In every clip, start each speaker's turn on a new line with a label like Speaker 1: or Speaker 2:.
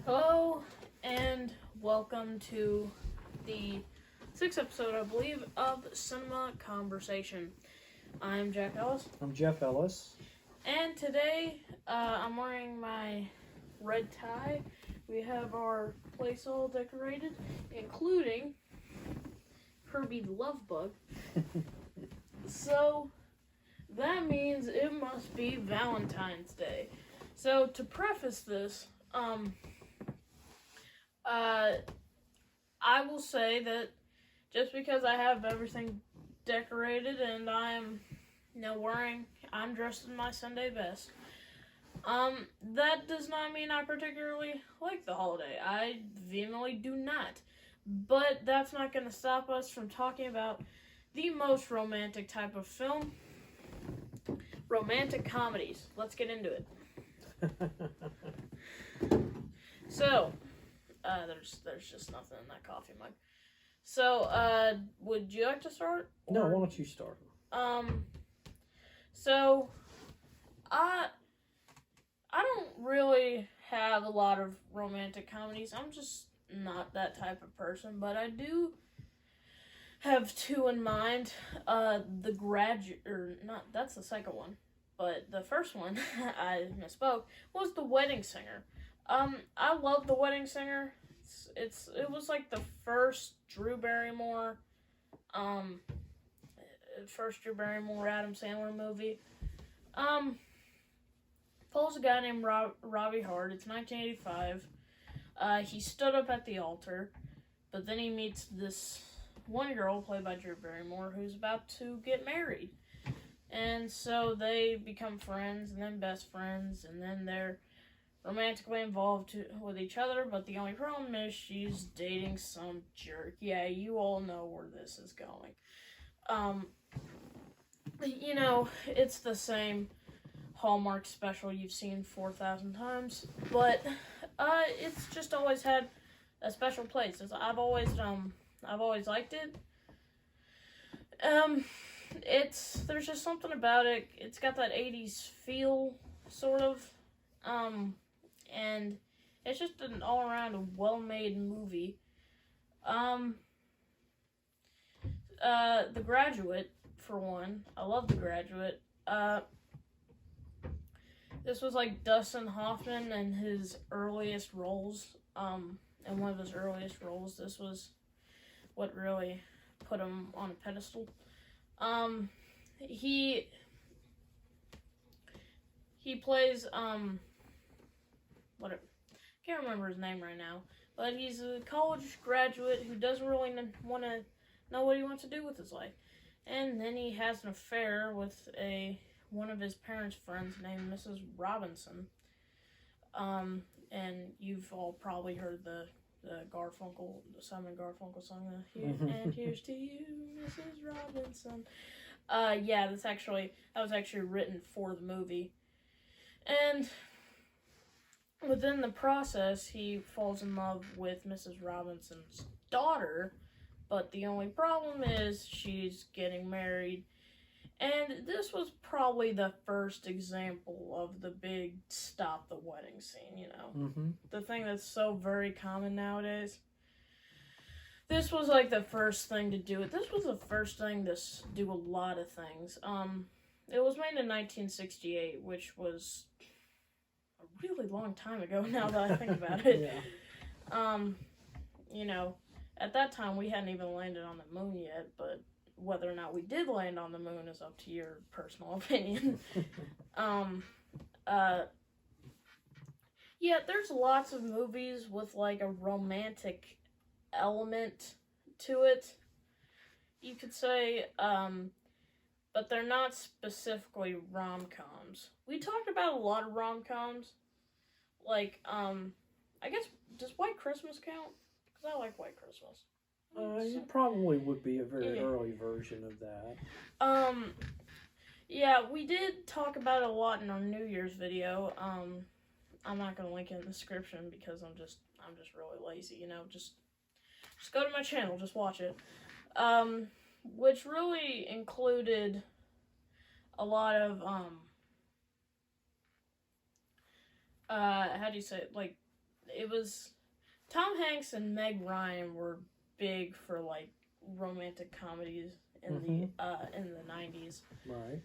Speaker 1: Hello, and welcome to the sixth episode, I believe, of Cinema Conversation. I'm Jack Ellis.
Speaker 2: I'm Jeff Ellis.
Speaker 1: And today, I'm wearing my red tie. We have our place all decorated, including Herbie the Love Bug. So, that means it must be Valentine's Day. So, to preface this, I will say that just because I have everything decorated and I'm dressed in my Sunday best, that does not mean I particularly like the holiday. I vehemently do not. But that's not going to stop us from talking about the most romantic type of film, romantic comedies. Let's get into it. So, there's just nothing in that coffee mug. So, would you like to start?
Speaker 2: No, why don't you start?
Speaker 1: So, I don't really have a lot of romantic comedies. I'm just not that type of person, but I do have two in mind. The Graduate, or not, that's the second one, but the first one, I misspoke, was The Wedding Singer. I love The Wedding Singer. It was like the first Drew Barrymore Adam Sandler movie. Follows a guy named Robbie Hart. It's 1985. He stood up at the altar, but then he meets this one girl played by Drew Barrymore who's about to get married. And so they become friends, and then best friends, and then they're romantically involved with each other, but the only problem is she's dating some jerk. Yeah, you all know where this is going. It's the same Hallmark special you've seen 4,000 times, but it's just always had a special place. I've always liked it. There's just something about it. It's got that 80s feel, sort of. And it's just an all-around well-made movie. The Graduate, for one. I love The Graduate. This was like Dustin Hoffman in his earliest roles. In one of his earliest roles, this was what really put him on a pedestal. He plays, can't remember his name right now, but he's a college graduate who doesn't really want to know what he wants to do with his life. And then he has an affair with one of his parents' friends named Mrs. Robinson. And you've all probably heard the Simon Garfunkel song, and here's to you, Mrs. Robinson. That was actually written for the movie. And within the process, he falls in love with Mrs. Robinson's daughter, but the only problem is she's getting married. And this was probably the first example of the big stop the wedding scene,
Speaker 2: Mm-hmm.
Speaker 1: The thing that's so very common nowadays. This was like the first thing to do it. This was the first thing to do a lot of things. It was made in 1968, which was a really long time ago now that I think about it.
Speaker 2: Yeah.
Speaker 1: At that time we hadn't even landed on the moon yet, but whether or not we did land on the moon is up to your personal opinion. There's lots of movies with like a romantic element to it, you could say, but they're not specifically rom-coms. We talked about a lot of rom-coms, like, I guess, does White Christmas count? Because I like White Christmas.
Speaker 2: It probably would be a very early version of that.
Speaker 1: We did talk about it a lot in our New Year's video. I'm not gonna link it in the description because I'm just really lazy, just go to my channel, just watch it. Which really included a lot of how do you say it? Like it was Tom Hanks and Meg Ryan were big for like romantic comedies in the 90s.
Speaker 2: Right.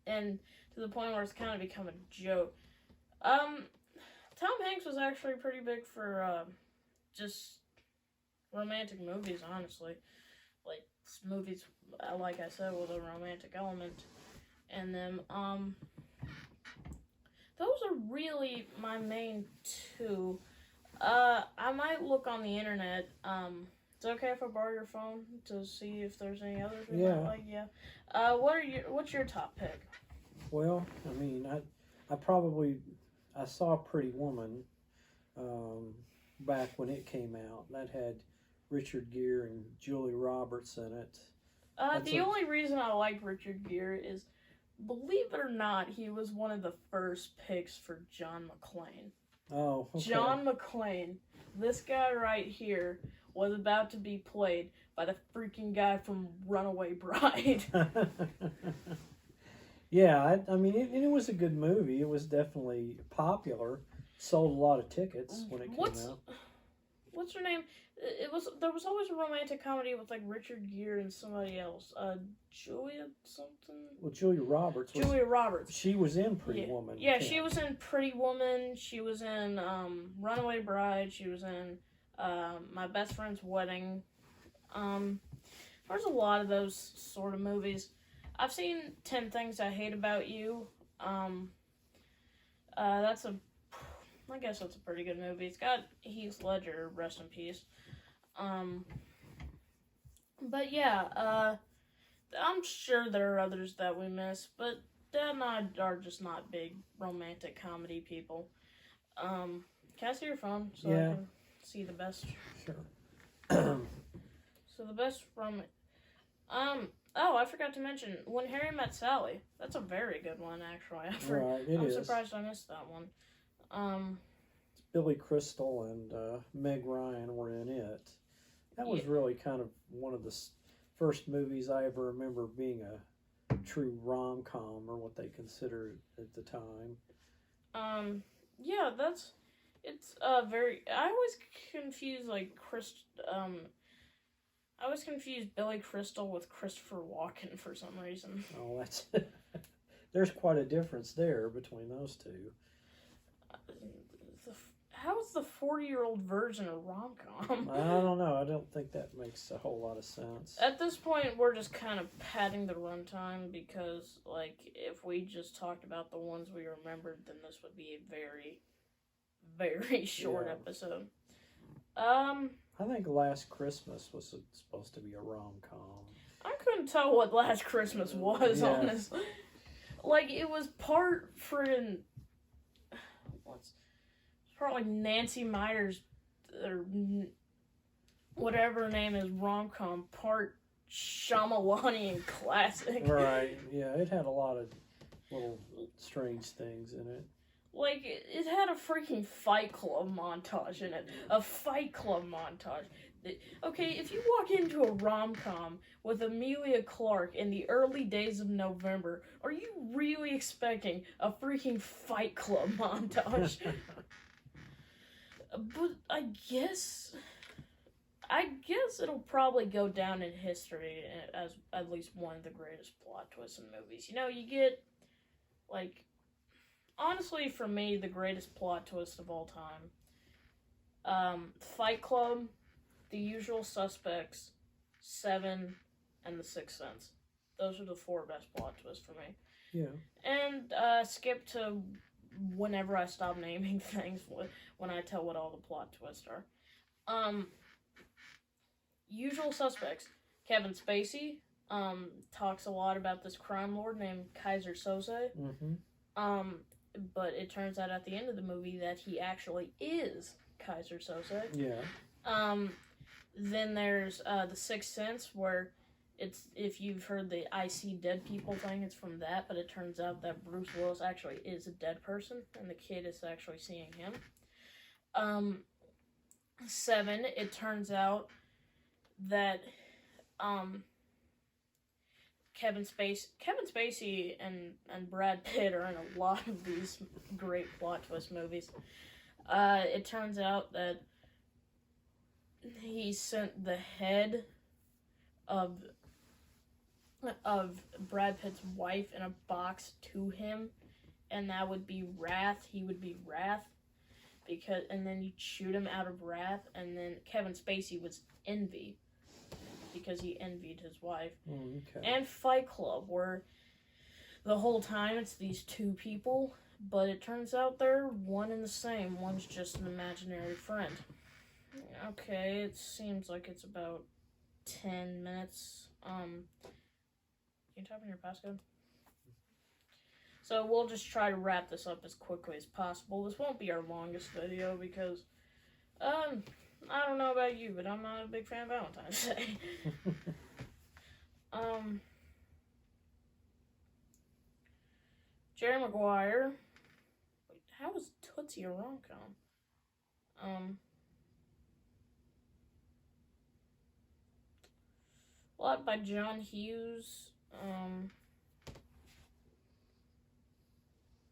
Speaker 1: And to the point where it's kind of become a joke. Tom Hanks was actually pretty big for just romantic movies, honestly. Like movies, like I said, with a romantic element in them. Those are really my main two. I might look on the internet. It's okay if I borrow your phone to see if there's any others we might like. Yeah. What's your top pick?
Speaker 2: Well, I mean, I saw Pretty Woman back when it came out. That had Richard Gere and Julia Roberts in it.
Speaker 1: The only reason I like Richard Gere is, believe it or not, he was one of the first picks for John McClane.
Speaker 2: Oh, okay.
Speaker 1: John McClane, this guy right here, was about to be played by the freaking guy from Runaway Bride.
Speaker 2: Yeah, I mean, it was a good movie. It was definitely popular. Sold a lot of tickets when it came out.
Speaker 1: What's her name? There was always a romantic comedy with like Richard Gere and somebody else. Julia something.
Speaker 2: Well, Julia Roberts. She was in Pretty Woman.
Speaker 1: Yeah, she was in Pretty Woman. She was in Runaway Bride. She was in My Best Friend's Wedding. There's a lot of those sort of movies. I've seen 10 Things I Hate About You. I guess that's a pretty good movie. It's got Heath Ledger, rest in peace. But yeah, I'm sure there are others that we miss, but Dad and I are just not big romantic comedy people. Can I see your phone so I can see the best?
Speaker 2: Sure.
Speaker 1: So the best oh, I forgot to mention When Harry Met Sally. That's a very good one, actually. I'm surprised I missed that one.
Speaker 2: Billy Crystal and Meg Ryan were in it. That was really kind of one of the first movies I ever remember being a true rom-com, or what they considered at the time.
Speaker 1: Yeah, it's very. I always confuse I always confuse Billy Crystal with Christopher Walken for some reason.
Speaker 2: Oh, that's there's quite a difference there between those two.
Speaker 1: How is the 40-year-old version of rom-com?
Speaker 2: I don't know. I don't think that makes a whole lot of sense.
Speaker 1: At this point, we're just kind of padding the runtime because, like, if we just talked about the ones we remembered, then this would be a very, very short episode.
Speaker 2: I think Last Christmas was supposed to be a rom-com.
Speaker 1: I couldn't tell what Last Christmas was, honestly. Like, it was part friggin'... Probably Nancy Meyer's, or whatever her name is, rom-com, part Shyamalanian classic.
Speaker 2: Right, yeah, it had a lot of little strange things in it.
Speaker 1: Like, it had a freaking Fight Club montage in it. A Fight Club montage. Okay, if you walk into a rom-com with Emilia Clarke in the early days of November, are you really expecting a freaking Fight Club montage? But I guess it'll probably go down in history as at least one of the greatest plot twists in movies. You know, you get, like, honestly, for me, the greatest plot twist of all time. Fight Club, The Usual Suspects, Seven, and The Sixth Sense. Those are the 4 best plot twists for me.
Speaker 2: Yeah.
Speaker 1: And skip to whenever I stop naming things when I tell what all the plot twists are. Usual Suspects. Kevin Spacey talks a lot about this crime lord named Kaiser Soze.
Speaker 2: Mm-hmm.
Speaker 1: But it turns out at the end of the movie that he actually is Kaiser Soze.
Speaker 2: Yeah.
Speaker 1: Then there's The Sixth Sense, where it's, if you've heard the I see dead people thing, it's from that, but it turns out that Bruce Willis actually is a dead person, and the kid is actually seeing him. 7, it turns out that Kevin Spacey and Brad Pitt are in a lot of these great plot twist movies. It turns out that he sent the head of Brad Pitt's wife in a box to him, and that would be Wrath. He would be Wrath, and then you'd shoot him out of Wrath, and then Kevin Spacey was Envy, because he envied his wife.
Speaker 2: Okay.
Speaker 1: And Fight Club, where the whole time it's these two people, but it turns out they're one and the same. One's just an imaginary friend. Okay, it seems like it's about 10 minutes. Can you type in your passcode? So we'll just try to wrap this up as quickly as possible. This won't be our longest video because, I don't know about you, but I'm not a big fan of Valentine's Day. Jerry Maguire. Wait, how is Tootsie a rom-com? A lot by John Hughes.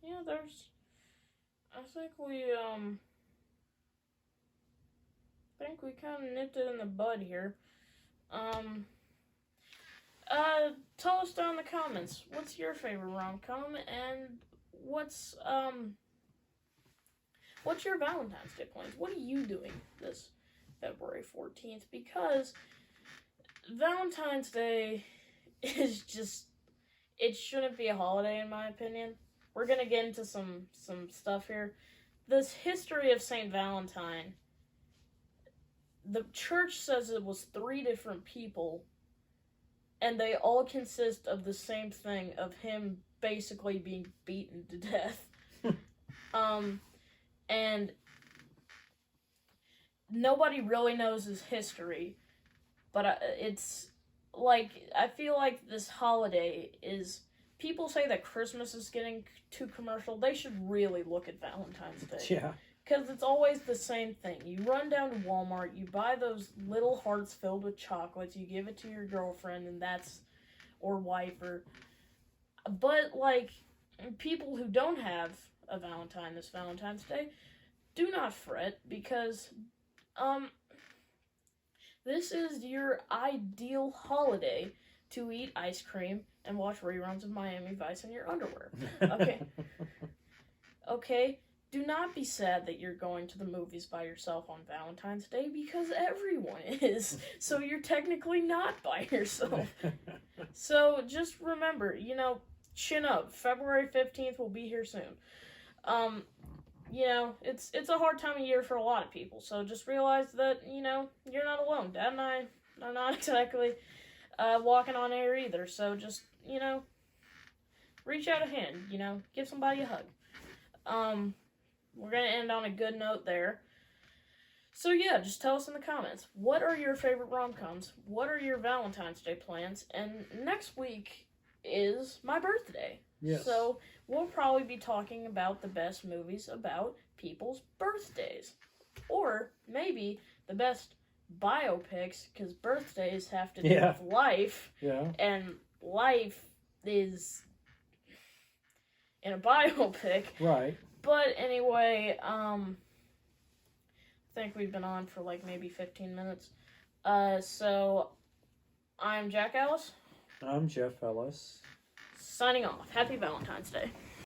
Speaker 1: Yeah, I think we kind of nipped it in the bud here. Tell us down in the comments, what's your favorite rom-com, and what's your Valentine's Day plans? What are you doing this February 14th? Because Valentine's Day is just, it shouldn't be a holiday in my opinion. We're gonna get into some stuff here. This history of St. Valentine, the church says it was 3 different people, and they all consist of the same thing, of him basically being beaten to death. And nobody really knows his history, but it's like, I feel like this holiday is, people say that Christmas is getting too commercial. They should really look at Valentine's Day.
Speaker 2: Yeah.
Speaker 1: Because it's always the same thing. You run down to Walmart, you buy those little hearts filled with chocolates, you give it to your girlfriend, and or wife, but, like, people who don't have a Valentine this Valentine's Day, do not fret, because, this is your ideal holiday to eat ice cream and watch reruns of Miami Vice in your underwear. Okay. Okay? Do not be sad that you're going to the movies by yourself on Valentine's Day, because everyone is. So you're technically not by yourself. So just remember, chin up. February 15th will be here soon. It's a hard time of year for a lot of people. So just realize that, you're not alone. Dad and I are not exactly walking on air either. So just, reach out a hand, give somebody a hug. We're going to end on a good note there. So yeah, just tell us in the comments, what are your favorite rom-coms? What are your Valentine's Day plans? And next week is my birthday.
Speaker 2: Yes.
Speaker 1: So we'll probably be talking about the best movies about people's birthdays. Or maybe the best biopics, because birthdays have to do with life.
Speaker 2: Yeah.
Speaker 1: And life is in a biopic.
Speaker 2: Right.
Speaker 1: But anyway, I think we've been on for like maybe 15 minutes. So I'm Jack Ellis.
Speaker 2: I'm Jeff Ellis.
Speaker 1: Signing off. Happy Valentine's Day.